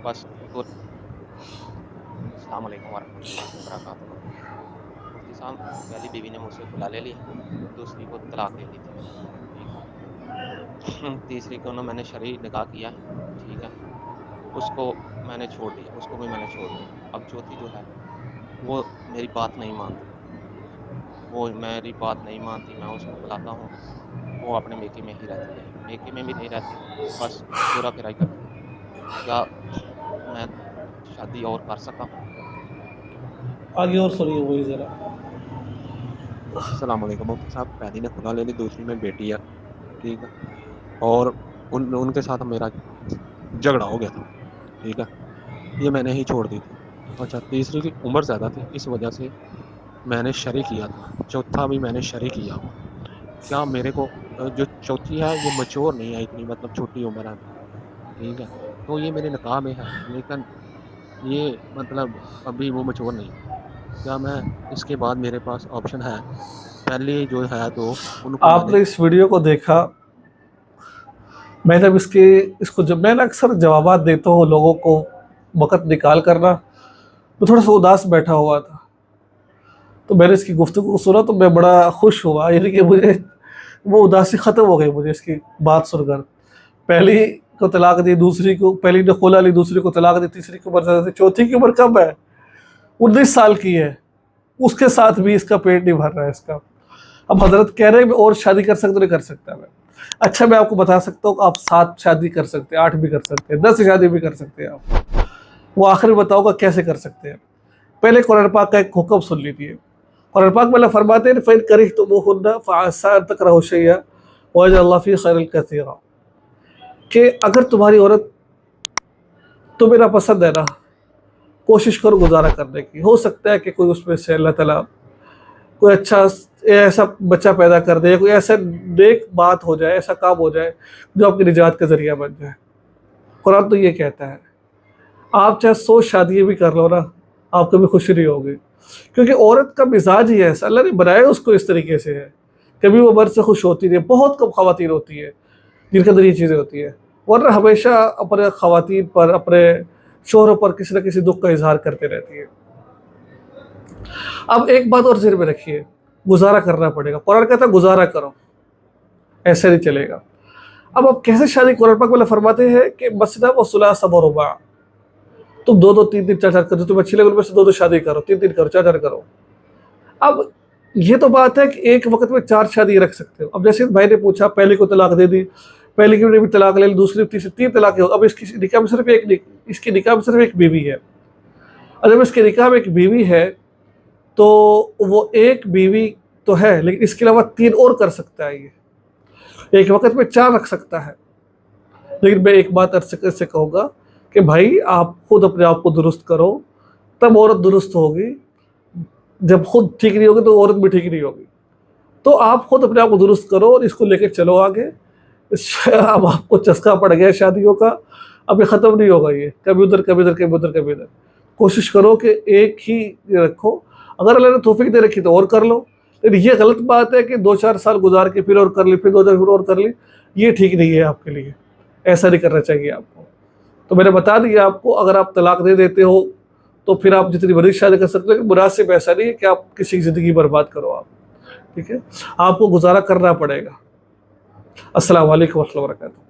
बस तो अस्सलाम वालेकुम वरहमतुल्लाहि वबरकातुहू। मुफ्ती साहब, पहली बीवी ने मुझसे खुला ले लिया, दूसरी को तलाक दे दी थी, ठीक है। तीसरी को ना मैंने शरई निकाह किया है, ठीक है। उसको मैंने छोड़ दिया, उसको भी मैंने छोड़ दिया। अब चौथी जो है, वो मेरी बात नहीं मानती, वो मेरी बात नहीं मानती, मैं उसको बुलाता हूँ, वो अपने मेके में ही रहती है, मेके में भी नहीं रहती, बस चोरा फिराई करती है। क्या मैं शादी और कर सकता हूँ? आगे और सुनिए वही ज़रा। अस्सलाम वालेकुम मुफ्ती साहब, पहली ने खुला ले ली, दूसरी में बेटी है, ठीक है। और उनके साथ मेरा झगड़ा हो गया था, ठीक है। ये मैंने ही छोड़ दी थी। अच्छा, तीसरी की उम्र ज़्यादा थी, इस वजह से मैंने शरी किया था। चौथा भी मैंने शरी किया हुआ। क्या मेरे को जो चौथी है ये मच्योर नहीं है इतनी, मतलब छोटी उम्र है, ठीक है। तो ये मेरे निकाह में है, लेकिन ये मतलब अभी वो मच्योर नहीं है। क्या मैं इसके बाद मेरे पास ऑप्शन है? पहले जो है तो उनको मैंने आपने इस वीडियो को देखा। मैं जब इसको जब मैं ना अक्सर जवाबात देता हूँ लोगों को वक़्त निकाल कर ना, मैं थोड़ा सा उदास बैठा हुआ था। तो मैंने इसकी गुफ्तगू को सुना तो मैं बड़ा खुश हुआ, यानी कि मुझे वो उदासी ख़त्म हो गई मुझे इसकी बात सुनकर। पहली को तलाक दी, दूसरी को पहली ने खुला ली, दूसरी को तलाक दी, तीसरी की उम्र ज़्यादा थी, चौथी की उम्र कम है, 19 साल की है। उसके साथ भी इसका पेट नहीं भर रहा है इसका। अब हज़रत कह रहे हैं मैं और शादी कर सकता, नहीं कर सकता मैं। अच्छा, मैं आपको बता सकता हूँ आप 7 शादी कर सकते हैं, 8 भी कर सकते हैं, 10 शादी भी कर सकते हैं आप। वो आखिर बताऊँगा कैसे कर सकते हैं। पहले कुरान पाक का एक हुक्म सुन लीजिए। कुरान पाक में अल्लाह फरमाते हैं फ़इन करिहतमुहुन्ना फ़असा अन तकरहू शैअन व यजअल अल्लाहु फ़ीहि खैरन कसीरा, कि अगर तुम्हारी औरत तुम्हें नापसंद है ना, कोशिश करो गुजारा करने की। हो सकता है कि कोई उसमें से अल्लाह ताला कोई अच्छा ऐसा बच्चा पैदा कर दे, कोई ऐसा नेक बात हो जाए, ऐसा काम हो जाए जो आपकी निजात का ज़रिया बन जाए। कुरान तो ये कहता है। आप चाहे 100 शादियाँ भी कर लो ना, आपको भी खुशी नहीं होगी, क्योंकि औरत का मिजाज ही ऐसा, अल्लाह ने बनाया उसको इस तरीके से है। कभी वो मर्द से खुश होती नहीं है, बहुत कम ख़वातीन होती है जिनके अंदर ये चीज़ें होती है, वरना हमेशा अपने ख़वातीन पर, अपने शोहरों पर किसी न किसी दुख का इजहार करते रहती है। अब एक बात और ज़हन में रखिए, गुजारा करना पड़ेगा। कुरान कहता है गुजारा करो, ऐसे नहीं चलेगा। अब आप कैसे शादी, कुरान पाक में फरमाते हैं कि मसना व सुलास व रुबा, तुम 2-2, 3-3, 4-4 करो, तुम्हें अच्छी लगे उनमें से 2-2 शादी करो, 3-3 करो, 4-4 करो। अब ये तो बात है कि एक वक्त में 4 शादी रख सकते हो। अब जैसे भाई ने पूछा, पहले को तलाक दे दी, पहले की भी तलाक ले ली, दूसरी तीसरी 3 तलाक हो। अब इसकी निकाह में सिर्फ इसकी निकाह में सिर्फ एक बीवी है। और जब इसके निकाह में एक बीवी है तो वो एक बीवी तो है, लेकिन इसके अलावा 3 और कर सकता है। ये एक वक्त में 4 रख सकता है। लेकिन मैं एक बात अर्ज से कहूँगा कि भाई आप खुद अपने आप को दुरुस्त करो, तब औरत दुरुस्त होगी। जब खुद ठीक नहीं होगी तो औरत भी ठीक नहीं होगी। तो आप खुद अपने आप को दुरुस्त करो और इसको लेकर चलो आगे। अब आपको चस्का पड़ गया शादियों का, अब ये ख़त्म नहीं होगा। ये कभी उधर कभी इधर, कभी उधर कभी इधर। कोशिश करो कि एक ही रखो। अगर अल्लाह ने तौफीक दे रखी तो और कर लो, लेकिन ये गलत बात है कि 2-4 साल गुजार के फिर और कर ली, फिर 2-4 फिर और कर ली। ये ठीक नहीं है आपके लिए, ऐसा नहीं करना चाहिए आपको। तो मैंने बता दिया आपको, अगर आप तलाक दे देते हो तो फिर आप जितनी मर्जी शादी कर सकते हो, लेकिन मुनासिब ऐसा नहीं है कि आप किसी की ज़िंदगी बर्बाद करो आप, ठीक है। आपको गुजारा करना पड़ेगा। अस्सलाम वालेकुम व रहमतुल्लाहि व बरकातहू।